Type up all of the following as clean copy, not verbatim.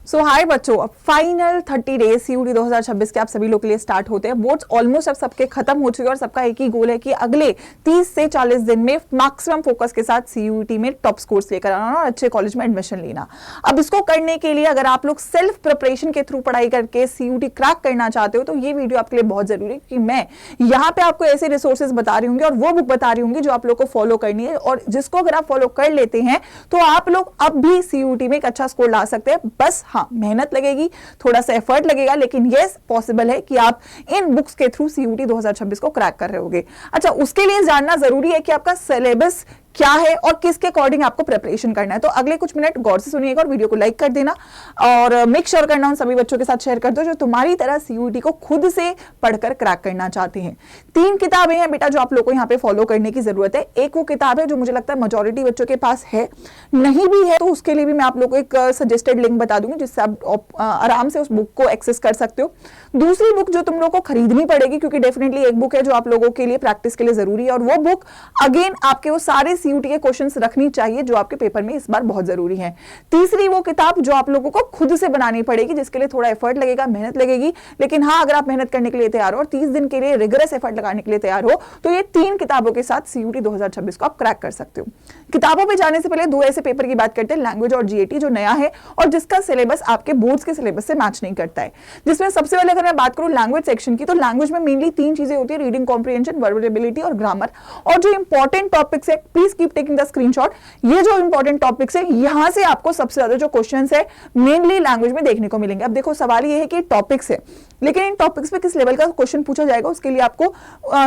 सो हाय बच्चों, अब final 30 days CUT 2026 के आप सभी लोग के लिए स्टार्ट होते हैं। बोर्ड्स ऑलमोस्ट अब सबके खत्म हो चुके हैं और सबका एक ही गोल है कि अगले 30 से 40 दिन में मैक्सिमम फोकस के साथ सीयूटी में टॉप स्कोर्स लेकर आना और अच्छे कॉलेज में एडमिशन लेना। अब इसको करने के लिए अगर आप लोग सेल्फ प्रिपरेशन के थ्रू पढ़ाई करके सीयूटी क्रैक करना चाहते हो तो ये वीडियो आपके लिए बहुत जरूरी है, कि मैं यहाँ पे आपको ऐसे रिसोर्सेज बता रही हूँ और वो बुक बता रही हूँ जो आप लोग को फॉलो करनी है, और जिसको अगर आप फॉलो कर लेते हैं तो आप लोग अब भी सीयूटी में एक अच्छा स्कोर ला सकते हैं। बस हाँ, मेहनत लगेगी, थोड़ा सा एफर्ट लगेगा, लेकिन यस पॉसिबल है कि आप इन बुक्स के थ्रू सीयूटी 2026 को क्रैक कर रहे होगे। अच्छा, उसके लिए जानना जरूरी है कि आपका सिलेबस क्या है और किसके अकॉर्डिंग आपको प्रिपरेशन करना है। तो अगले कुछ मिनट गौर से सुनिएगा और वीडियो को लाइक कर देना और मेक श्योर करना उन सभी बच्चों के साथ शेयर कर दो जो तुम्हारी तरह सीयूटी को खुद से पढ़कर क्रैक करना चाहते हैं। 3 किताबें हैं बेटा जो आप लोगों को यहाँ पे फॉलो करने की जरूरत है। एक वो किताब है जो मुझे लगता है मेजॉरिटी बच्चों के पास है, नहीं भी है तो उसके लिए भी मैं आप लोगों को एक सजेस्टेड लिंक बता दूंगी जिससे आप आराम से उस बुक को एक्सेस कर सकते हो। दूसरी बुक जो तुम लोगों को खरीदनी पड़ेगी, क्योंकि डेफिनेटली एक बुक है जो आप लोगों के लिए प्रैक्टिस के लिए जरूरी है, और वो बुक अगेन आपके वो सारे सीयूटी के क्वेश्चंस रखनी चाहिए जो आपके पेपर में इस बार बहुत जरूरी है। तीसरी वो किताब जो आप लोगों को खुद से बनानी पड़ेगी, जिसके लिए थोड़ा एफर्ट लगेगा, मेहनत लगेगी, लेकिन हाँ अगर आप मेहनत करने के लिए तैयार हो और 30 दिन के लिए रिगरस एफर्ट लगाने के लिए तैयार हो तो ये 3 किताबों के साथ सीयूटी 2026 को आप क्रैक कर सकते हो। किताबों पे जाने से पहले 2 ऐसे पेपर की बात करते हैं, लैंग्वेज और जीएटी, जो नया है और जिसका सिलेबस आपके बोर्ड्स के सिलेबस से मैच नहीं करता है। जिसमें सबसे पहले अगर मैं बात करूं लैंग्वेज सेक्शन की, तो लैंग्वेज में मेनली 3 चीजें होती है, रीडिंग कॉम्प्रिहेंशन, वर्बल एबिलिटी और ग्रामर। और जो इंपॉर्टेंट टॉपिक्स है, please keep taking the screenshot, ये जो इंपॉर्टेंट टॉपिक्स है यहां से आपको सबसे ज्यादा जो क्वेश्चंस है मेनली लैंग्वेज में देखने को मिलेंगे। अब देखो सवाल ये है कि टॉपिक्स है, लेकिन इन टॉपिक्स पे किस लेवल का क्वेश्चन पूछा जाएगा उसके लिए आपको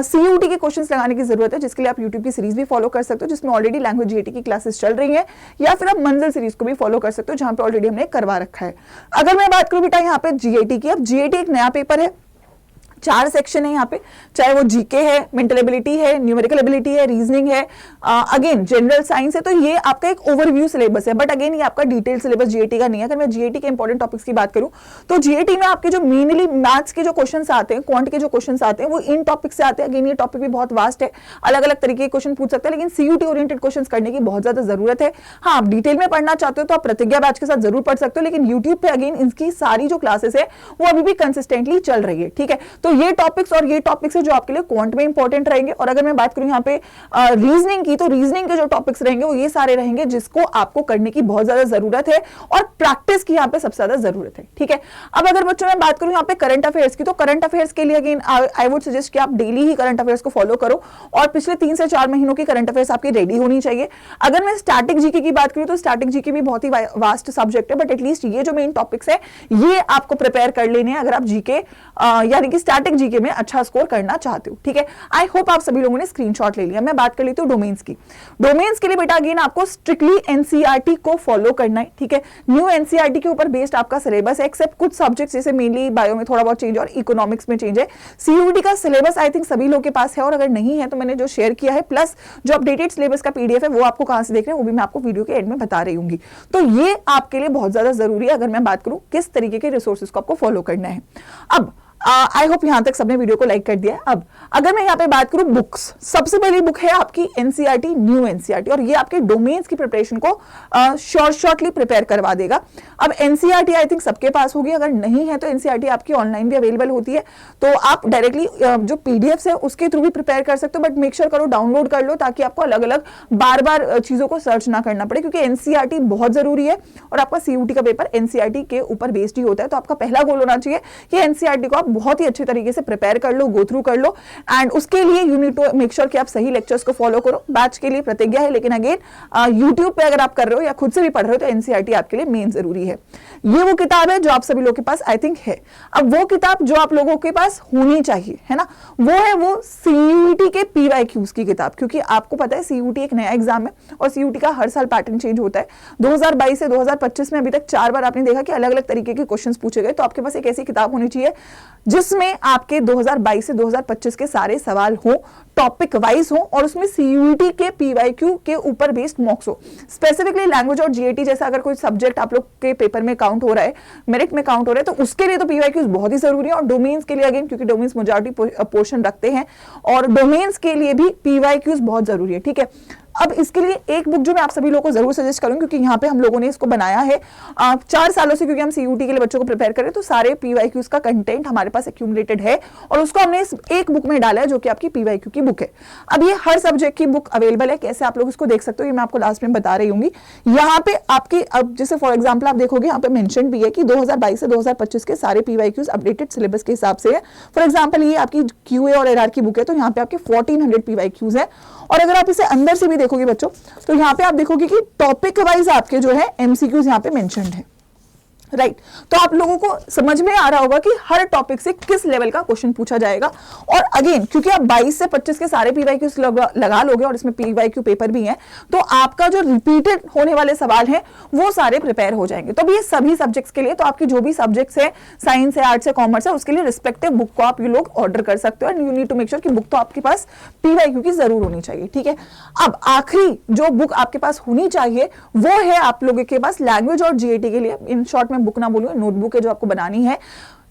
सीयूटी के क्वेश्चंस लगाने की जरूरत है, जिसके लिए आप यूट्यूब की सीरीज भी फॉलो कर सकते हो जिसमें ऑलरेडी लैंग्वेज जीएटी की क्लासेस चल रही है, या फिर आप मंजिल सीरीज को भी फॉलो कर सकते हो जहां पे ऑलरेडी हमने करवा रखा है। अगर मैं बात करूं बेटा यहाँ पे जीएटी की, अब जीएटी एक नया पेपर है, 4 सेक्शन है यहाँ पे, चाहे वो जीके है, मेंटल एबिलिटी है, न्यूमेरिकल एबिलिटी है, रीजनिंग है, अगेन जनरल साइंस है। तो ये आपका एक ओवरव्यू सिलेबस है, बट अगेन ये आपका डिटेल सिलेबस जीएटी का नहीं है। अगर मैं जीएटी के इंपॉर्टेंट टॉपिक्स की बात करूं तो जीएटी में आपके जो मेनली मैथ्स के जो क्वेश्चंस आते हैं, क्वांट के जो क्वेश्चंस आते हैं वो इन टॉपिक से आते हैं। अगेन ये टॉपिक भी बहुत वास्ट है, अलग अलग तरीके के क्वेश्चन पूछ सकते हैं, लेकिन सीयूटी ओरिएंटेड क्वेश्चन करने की बहुत ज्यादा जरूरत है। हाँ, आप डिटेल में पढ़ना चाहते हो तो आप प्रतिज्ञा बैच के साथ जरूर पढ़ सकते हो, लेकिन यूट्यूब पे अगेन इनकी सारी जो क्लासेस है वो अभी भी कंसिस्टेंटली चल रही है। ठीक है, तो ये टॉपिक्स और ये टॉपिक्स है जो आपके लिए क्वांट में इंपॉर्टेंट रहेंगे। और अगर मैं बात करूं यहाँ पे रीजनिंग की, तो रीजनिंग के जो टॉपिक्स रहेंगे वो ये सारे रहेंगे जिसको आपको करने की बहुत ज्यादा जरूरत है और प्रैक्टिस की यहाँ पे सबसे ज्यादा जरूरत है। ठीक है, अब अगर बच्चों मैं बात करूं यहाँ पे करंट अफेयर्स की, तो करंट अफेयर्स के लिए अगेन आई वुड सजेस्ट कि आप डेली ही करंट अफेयर्स को फॉलो करो और पिछले 3 से 4 महीनों की करंट अफेयर्स आपकी रेडी होनी चाहिए। अगर मैं स्टैटिक जीके की बात करूं तो स्टैटिक जीके भी बहुत ही वास्ट सब्जेक्ट है, बट एटलीस्ट ये जो मेन टॉपिक्स है ये आपको प्रिपेयर कर लेने हैं अगर आप जीके यानी कि स्टैटिक जीके में अच्छा स्कोर करना चाहते हो। ठीक है, आई होप आप सभी लोगों ने स्क्रीनशॉट ले लिया। मैं बात कर लेती हूँ डोमेन्स की। डोमेन्स के लिए बेटा अगेन आपको स्ट्रिक्टली एनसीईआरटी को फॉलो करना है। ठीक है, न्यू एनसीईआरटी के ऊपर बेस्ड आपका सिलेबस है, एक्सेप्ट कुछ सब्जेक्ट्स जैसे मेनली बायो में थोड़ा बहुत चेंज और इकोनॉमिक्स में चेंज है। सीयूटी का सिलेबस आई थिंक सभी लोगों के पास है, और अगर नहीं है तो मैंने जो शेयर किया है प्लस जो अपडेटेड सिलेबस का पीडीएफ है वो आपको कहां से देख रहे हैं वो भी मैं आपको वीडियो के एंड में बता रही हूँ। तो ये आपके लिए बहुत ज्यादा जरूरी है अगर मैं बात करूं किस तरीके के रिसोर्सेज को आपको फॉलो करना है। अब आई होप यहां तक सबने वीडियो को लाइक कर दिया है। अब अगर मैं यहाँ पे बात करूं बुक्स, सबसे पहली बुक है आपकी एनसीईआरटी, न्यू एनसीईआरटी, और ये आपके डोमेन्स की प्रिपरेशन को शॉर्टली प्रिपेयर करवा देगा। अब एनसीईआरटी आई थिंक सबके पास होगी, अगर नहीं है तो एनसीईआरटी आपकी ऑनलाइन भी अवेलेबल होती है, तो आप डायरेक्टली जो पीडीएफ है उसके थ्रू भी प्रिपेयर कर सकते हो, बट मेक श्योर करो डाउनलोड कर लो ताकि आपको अलग अलग बार बार चीजों को सर्च ना करना पड़े, क्योंकि एनसीईआरटी बहुत जरूरी है और आपका सीयूटी का पेपर एनसीईआरटी के ऊपर बेस्ड ही होता है। तो आपका पहला गोल होना चाहिए कि एनसीईआरटी को आप बहुत ही अच्छे तरीके से प्रिपेयर कर लो, गो थ्रू कर लो, एंड उसके लिए you need to make sure कि आप सही लेक्चर्स को फॉलो करो। बैच के लिए प्रतिज्ञा है, लेकिन अगेन यूट्यूब पे अगर आप कर रहे हो या खुद से भी पढ़ रहे हो तो एनसीईआरटी आपके लिए मेन जरूरी है। ये वो किताब है जो आप सभी लोगों के पास आई थिंक है। अब वो किताब जो आप लोगों के पास होनी चाहिए है ना, वो है वो सीयूटी के पीवाईक्यूज की किताब, क्योंकि आपको पता है सीयूटी एक नया एग्जाम है और सीयूटी का हर साल पैटर्न चेंज होता है। 2022 से 2025 में अभी तक 4 बार आपने देखा कि अलग अलग तरीके के क्वेश्चंस पूछे गए, तो आपके पास एक ऐसी किताब होनी चाहिए जिसमें आपके 2022 से 2025 के सारे सवाल हो, टॉपिक वाइज हो, और उसमें सीयूटी के पीवाईक्यू के ऊपर बेस्ड मॉक्स हो। स्पेसिफिकली लैंग्वेज और जीएटी जैसा अगर कोई सब्जेक्ट आप लोग के पेपर में काउंट हो रहा है, मेरिट में काउंट हो रहा है, तो उसके लिए तो पीवाईक्यूज बहुत ही जरूरी है। और डोमेन्स के लिए अगेन क्योंकि डोमेन्स मेजॉरिटी पोर्शन रखते हैं और डोमेन्स के लिए भी पीवाईक्यूज बहुत जरूरी है। ठीक है, अब इसके लिए एक बुक जो मैं आप सभी लोगों को जरूर सजेस्ट करूंगी, क्योंकि यहाँ पे हम लोगों ने इसको बनाया है 4 सालों से, क्योंकि हम सीयूटी के लिए बच्चों को प्रिपेयर करें, तो सारे पीवाईक्यूज का कंटेंट हमारे पास एक्यूमुलेटेड है और उसको हमने इस एक बुक में डाला है जो कि आपकी पीवाईक्यू की बुक है। अब ये हर सब्जेक्ट की बुक अवेलेबल है, कैसे आप लोग इसको देख सकते हो ये मैं आपको लास्ट में बता रही हूँ। यहाँ पे आपकी अब जैसे फॉर एग्जाम्पल आप देखोगे यहाँ पे मेंशन भी है कि 2022 से 2025 के सारे पीवाईक्यूज अपडेटेड सिलेबस के हिसाब से है। फॉर एग्जाम्पल ये आपकी क्यूए और एरआर की बुक है, तो यहाँ पे आपके 1400 पीवाईक्यूज है। और अगर आप इसे अंदर से भी देखोगे बच्चों, तो यहाँ पे आप देखोगे कि टॉपिक वाइज आपके जो है एमसीक्यूज यहाँ पे मेंशन्ड है, राइट तो आप लोगों को समझ में आ रहा होगा कि हर टॉपिक से किस लेवल का क्वेश्चन पूछा जाएगा। और अगेन क्योंकि आप 22 से 25 के सारे पीवाईक्यूज लगा लोगे और इसमें पीवाईक्यू पेपर भी है, तो आपका जो रिपीटेड होने वाले सवाल हैं वो सारे प्रिपेयर हो जाएंगे। तो ये सभी सब्जेक्ट्स के लिए, तो आपकी जो भी सब्जेक्ट्स है, साइंस है, आर्ट्स है, कॉमर्स है, उसके लिए रिस्पेक्टिव बुक को आप ये लोग ऑर्डर कर सकते हो। And you need to make sure कि बुक तो आपके पास पीवाईक्यू की जरूर होनी चाहिए, ठीक है। अब आखिरी जो बुक आपके पास होनी चाहिए वो है आप लोगों के पास लैंग्वेज और जीएटी के लिए, इन शॉर्ट में बुक ना बोलूंगा, नोटबुक है जो आपको बनानी है।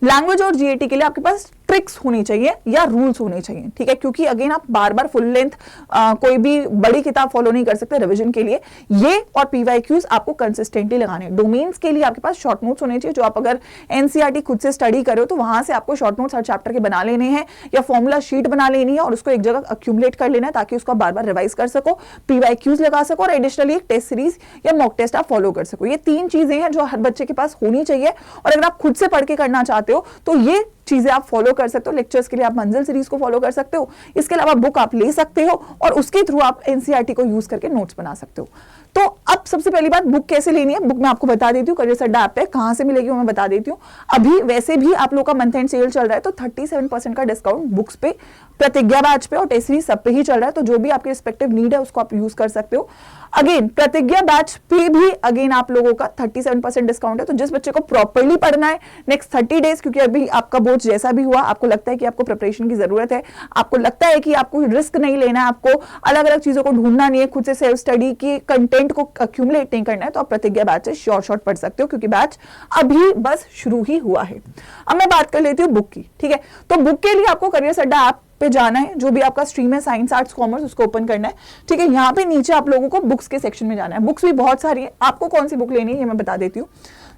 लैंग्वेज और जीएटी के लिए आपके पास ट्रिक्स होनी चाहिए या रूल्स होने चाहिए, ठीक है, क्योंकि अगेन आप बार बार फुल लेंथ कोई भी बड़ी किताब फॉलो नहीं कर सकते रिवीजन के लिए। ये और पीवाईक्यूज आपको कंसिस्टेंटली लगाने। डोमेन्स के लिए आपके पास शॉर्ट नोट्स होने चाहिए, जो आप अगर एनसीईआरटी खुद से स्टडी करो तो वहां से आपको शॉर्ट नोट्स हर चैप्टर के बना लेने हैं या फॉर्मूला शीट बना लेनी है और उसको एक जगह अक्यूमुलेट कर लेना है ताकि उसको बार बार रिवाइज कर सको, पीवाईक्यूज लगा सको और एडिशनली एक टेस्ट सीरीज या मॉक टेस्ट आप फॉलो कर सको। ये 3 चीजें हैं जो हर बच्चे के पास होनी चाहिए। और अगर आप खुद से पढ़ के करना चाहते हो तो ये चीजें आप फॉलो कर सकते हो। लेक्चर्स के लिए आप मंजिल सीरीज को फॉलो कर सकते हो, इसके अलावा बुक आप ले सकते हो और उसके थ्रू आप एनसीईआरटी को यूज करके नोट्स बना सकते हो। तो अब सबसे पहली बात, बुक कैसे लेनी है, बुक मैं आपको बता देती हूँ, करियर अड्डा ऐप पे कहां से मिलेगी वो मैं बता देती हूँ। अभी वैसे भी आप लोग का मंथ एंड सेल चल रहा है, तो 37% का डिस्काउंट बुक्स पे, प्रतिज्ञा बैच पे और टेस्ट सीरीज सब पे ही चल रहा है। तो जो भी आपके रिस्पेक्टिव नीड है उसको आप यूज कर सकते हो। अगेन प्रतिज्ञा बैच पे भी अगेन आप लोगों का 37% डिस्काउंट है। तो जिस बच्चे को प्रॉपर्ली पढ़ना है नेक्स्ट 30 डेज, क्योंकि अभी आपका बोर्ड जैसा भी हुआ, आपको लगता है कि आपको प्रिपरेशन की जरूरत है, आपको लगता है कि आपको रिस्क नहीं लेना है, आपको अलग अलग चीजों को ढूंढना नहीं है, खुद से सेल्फ स्टडी की कंटेंट को अक्यूमुलेट नहीं करना है, तो आप प्रतिज्ञा बैच से शॉर्ट पढ़ सकते हो, क्योंकि बैच अभी बस शुरू ही हुआ है। अब मैं बात कर लेती हूँ बुक की, ठीक है। तो बुक के लिए आपको करियर अड्डा ऐप पे जाना है, जो भी आपका स्ट्रीम है साइंस आर्ट्स कॉमर्स उसको ओपन करना है, ठीक है। यहाँ पे नीचे आप लोगों को बुक्स के सेक्शन में जाना है। बुक्स भी बहुत सारी है, आपको कौन सी बुक लेनी है ये मैं बता देती हूँ।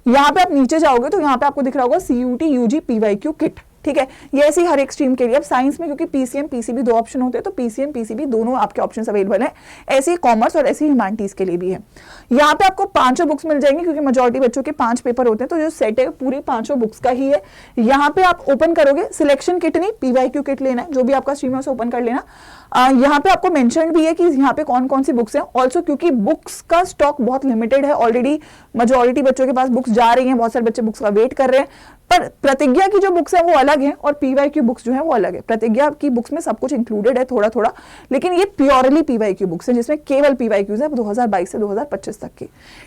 यहाँ पे आप नीचे जाओगे तो यहाँ पे आपको दिख रहा होगा सीयूटी यूजी पीवाईक्यू किट, ठीक है। ये ऐसी हर एक स्ट्रीम के लिए। अब साइंस में क्योंकि पीसीएम पीसीबी 2 ऑप्शन होते हैं, तो पीसीएम पीसीबी दोनों आपके ऑप्शंस अवेलेबल हैं। ऐसे ही कॉमर्स और ऐसे ही ह्यूमैनिटीज के लिए भी है। यहाँ पे आपको 5 बुक्स मिल जाएंगी, क्योंकि मेजॉरिटी बच्चों के 5 पेपर होते हैं, तो जो सेट है पूरी 5 बुक्स का ही है। यहाँ पे आप ओपन करोगे, सिलेक्शन किट नहीं पीवाईक्यू किट लेना है, जो भी आपका स्ट्रीम है उसे ओपन कर लेना। यहाँ पे आपको मेंशन भी है कि यहाँ पे कौन कौन सी बुक्स हैं। ऑल्सो क्योंकि बुक्स का स्टॉक बहुत लिमिटेड है, ऑलरेडी मेजॉरिटी बच्चों के पास बुक्स जा रही हैं, बहुत सारे बच्चे बुक्स का वेट कर रहे हैं। पर प्रतिज्ञा की जो बुक्स है वो अलग है और पीवाईक्यू बुक्स जो है वो अलग है। प्रतिज्ञा की बुक्स में सब कुछ इंक्लूडेड है थोड़ा थोड़ा, लेकिन ये प्योरली पीवाईक्यू बुक्स है जिसमें केवल पीवाईक्यूज है 2022 से 2025 तक की,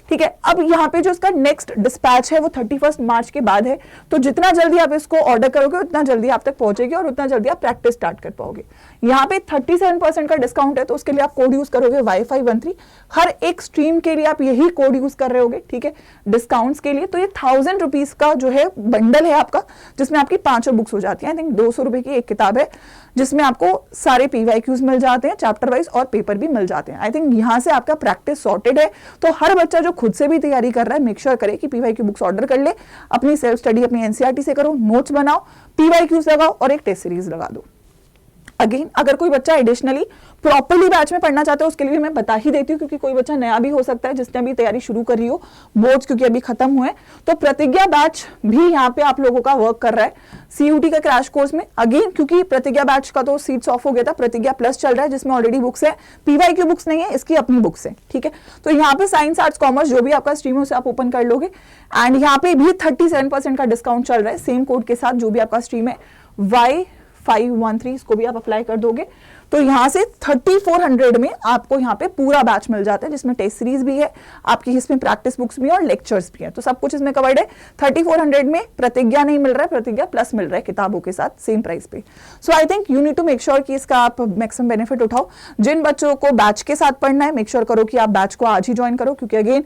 ठीक है। अब यहाँ पे जो इसका नेक्स्ट डिस्पैच है वो 31 मार्च के बाद है, तो जितना जल्दी आप इसको ऑर्डर करोगे उतना जल्दी आप तक पहुंचेगी और उतना जल्दी आप प्रैक्टिस स्टार्ट कर पाओगे। यहाँ पे 37% का डिस्काउंट है, तो उसके लिए आप कोड यूज करोगे वाईफाई 13। हर एक स्ट्रीम के लिए आप यही कोड यूज कर रहे होगे, ठीक है, डिस्काउंट्स के लिए। तो ये 1000 रुपीज का जो है बंडल है आपका, जिसमें आपकी 5 बुक्स हो जाती हैं। आई थिंक 200 रुपए की एक किताब है जिसमें आपको सारे पीवाईक्यूज मिल जाते हैं, चैप्टर वाइज, और पेपर भी मिल जाते हैं। आई थिंक यहाँ से आपका प्रैक्टिस सॉर्टेड है। तो हर बच्चा जो खुद से भी तैयारी कर रहा है, मेक श्योर करे कि पीवाईक्यू बुक्स ऑर्डर कर ले, अपनी सेल्फ स्टडी अपनी एनसीईआरटी से करो, नोट्स बनाओ, पीवाईक्यूज लगाओ और एक टेस्ट सीरीज लगा दो। अगेन अगर कोई बच्चा एडिशनली प्रॉपर्ली बैच में पढ़ना चाहता है उसके लिए भी मैं बता ही देती हूँ, क्योंकि कोई बच्चा नया भी हो सकता है जिसने अभी तैयारी शुरू करी हो, बोर्ड्स क्योंकि अभी खत्म हुए, तो प्रतिज्ञा बैच भी यहाँ पे आप लोगों का वर्क कर रहा है सीयूटी का क्रैश कोर्स में। अगेन क्योंकि प्रतिज्ञा बैच का तो सीट्स ऑफ हो गया था, प्रतिज्ञा प्लस चल रहा है जिसमें ऑलरेडी बुक्स है, पीवाईक्यू बुक्स नहीं है, इसकी अपनी बुक्स है, ठीक है। तो यहाँ पे साइंस आर्ट्स कॉमर्स जो भी आपका स्ट्रीम है उसे आप ओपन कर लोगे एंड यहाँ पे भी 37% का डिस्काउंट चल रहा है सेम कोड के साथ। जो भी आपका स्ट्रीम है Y513 इसको भी आप अप्लाई कर दोगे तो यहाँ से 3400 में आपको यहाँ पे पूरा बैच मिल जाता है, जिसमें टेस्ट सीरीज भी है आपकी, इसमें प्रैक्टिस बुक्स भी है और लेक्चर्स भी है, तो सब कुछ इसमें कवर्ड है। 3400 में प्रतिज्ञा नहीं मिल रहा है, प्रतिज्ञा प्लस मिल रहा है किताबों के साथ सेम प्राइस पे। So I think you need to make sure कि इसका आप मैक्सिमम बेनिफिट उठाओ। जिन बच्चों को बैच के साथ पढ़ना है, मेक श्योर करो कि आप बैच को आज ही ज्वाइन करो, क्योंकि अगेन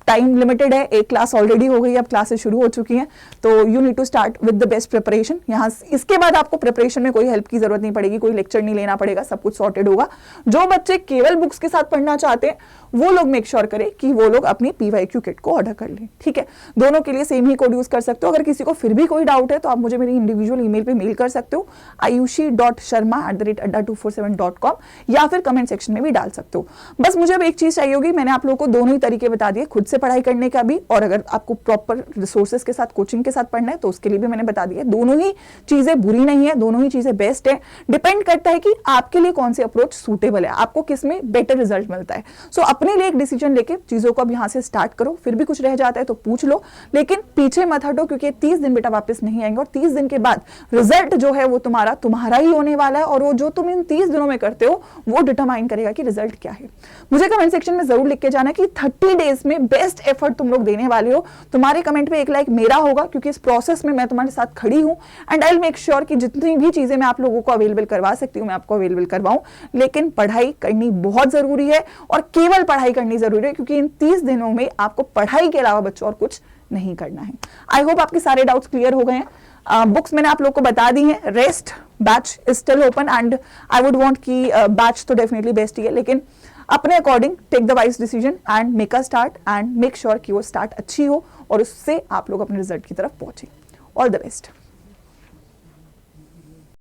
टाइम लिमिटेड है, एक क्लास ऑलरेडी हो गई, अब क्लासेस शुरू हो चुकी हैं, तो you need to start with the best preparation. यहाँ इसके बाद आपको प्रिपरेशन में कोई हेल्प की जरूरत नहीं पड़ेगी, कोई लेक्चर नहीं लेना पड़ेगा, सब कुछ सॉर्टेड होगा। जो बच्चे केवल बुक्स के साथ पढ़ना चाहते हैं वो लोग मेक श्योर करें कि वो लोग अपनी PYQ किट को ऑर्डर कर लें, ठीक है। दोनों के लिए सेम ही कोड यूज कर सकते हो। अगर किसी को फिर भी कोई डाउट है तो आप मुझे मेरी इंडिविजुअल ईमेल पे मेल कर सकते हो, ayushi.sharma@adda247.com, या फिर कमेंट सेक्शन में भी डाल सकते हो। बस मुझे अब एक चीज चाहिए होगी, मैंने आप लोगों को दोनों ही तरीके बता दिए, खुद से पढ़ाई करने का भी, और अगर आपको प्रॉपर रिसोर्सेज के साथ कोचिंग के साथ पढ़ना है तो उसके लिए भी मैंने बता दिया। दोनों ही चीजें बुरी नहीं है, दोनों ही चीजें बेस्ट है, डिपेंड करता है कि आपके लिए कौन सी अप्रोच सूटेबल है, आपको किस में बेटर रिजल्ट मिलता है। सो अपने लिए एक डिसीजन लेके चीजों को अब यहाँ से स्टार्ट करो। फिर भी कुछ रह जाता है तो पूछ लो, लेकिन पीछे मत हटो, क्योंकि 30 दिन बेटा वापस नहीं आएंगे, और 30 दिन के बाद रिजल्ट जो है वो तुम्हारा ही होने वाला है, और वो जो तुम इन 30 दिनों में करते हो वो डिटरमाइन करेगा कि रिजल्ट क्या है। मुझे कमेंट सेक्शन में जरूर लिख के जाना कि 30 डेज में बेस्ट एफर्ट तुम लोग देने वाले हो। तुम्हारे कमेंट पे एक लाइक मेरा होगा, क्योंकि इस प्रोसेस में मैं तुम्हारे साथ खड़ी हूं, and I will make sure कि जितनी भी चीजें मैं आप लोगों को अवेलेबल करवा सकती हूँ मैं आपको अवेलेबल करवाऊं। लेकिन पढ़ाई करनी बहुत जरूरी है, और केवल पढ़ाई करनी जरूरी है, क्योंकि इन 30 दिनों में आपको पढ़ाई के अलावा बच्चों और कुछ नहीं करना है। आई होप आपके सारे डाउट्स क्लियर हो गए हैं। बुक्स मैंने आप लोग को बता दी हैं, rest batch is still open, and I would want कि बैच तो डेफिनेटली बेस्ट ही है, लेकिन अपने according take the wise decision and make a start, and make sure कि वो स्टार्ट अच्छी हो और उससे आप लोग अपने रिजल्ट की तरफ पहुंचे। All the best.